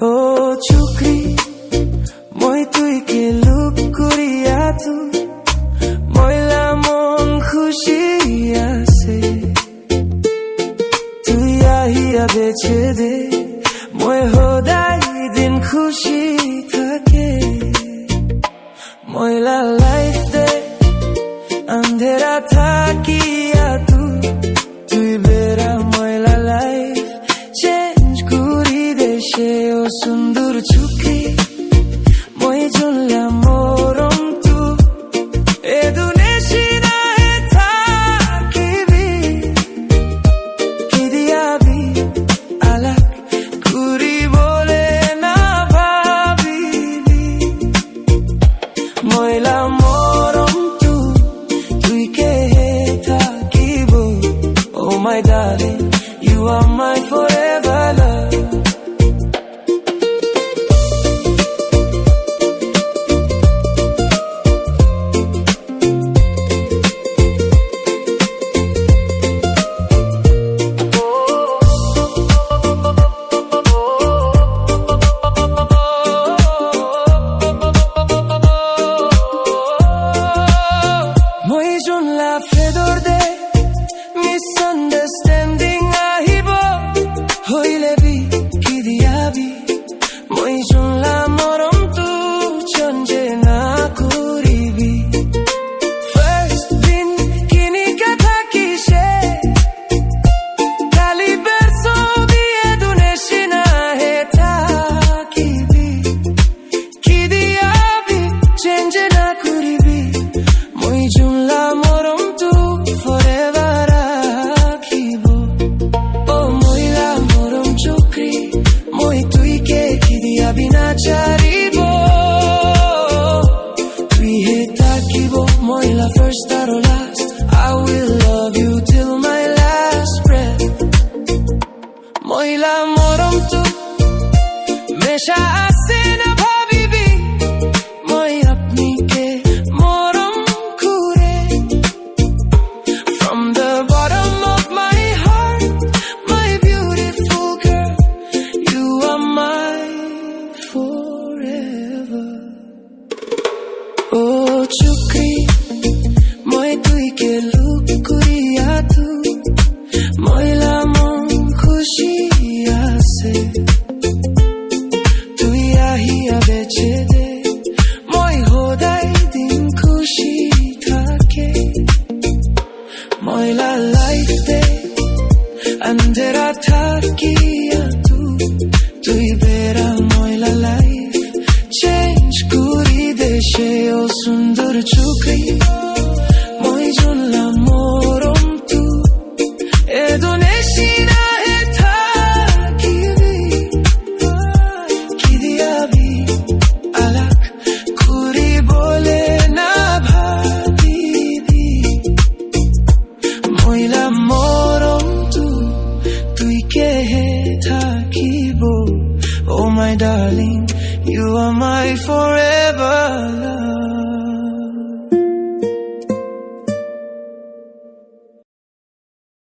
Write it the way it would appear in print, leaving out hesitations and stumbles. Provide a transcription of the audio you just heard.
ও চুকরি মই তুই কে লুক করিয়া তু ময়লা মন খুশি আছে তুই আহিয়া বেছে দে মই সদায় দিন খুশি থাকে ময়লা লাইফ দে আন্ধেরা থাকিয়া তুই বেড়া ময়লা লাইফ চেঞ্জ করি দেশে ও সুন্দর চুকি মই জুনলা মরম তু এ দুনেশি না হে থাকিবি কি দিয়াবি আলাক করি বলে না ভাবিবি ময়লা মরম তুই কে থাকিব oh my darling you are my forever love fedor de misunderstanding ahibo hoile bi ki diabi moi junla morom tu chanje na koribi first din kini katha kishe kali berso biye duneshi na he takibi ki diabi change na koribi moi junla morom বিনা চারিব তুই হে থাকিব ময়লা first আর last I will love you till my last breath ময়লা মরম তু মেশা আছে না ভাবিবি মই আপনি কে মরম করে from the bottom of my heart my beautiful girl you are my forever oh chukri moi tui ke look koriya tu moila mon khushi ase tui ahiya beche de moi hodai din khushi thake moila life de andera thakiya tui bera moila life change kuri deshe o sundur chukri moi junla morom tu e duneshi na he thakibi ki diabi alak kuri bole na bhabibi moila morom tui ke he thakibo oh my darling you are my forever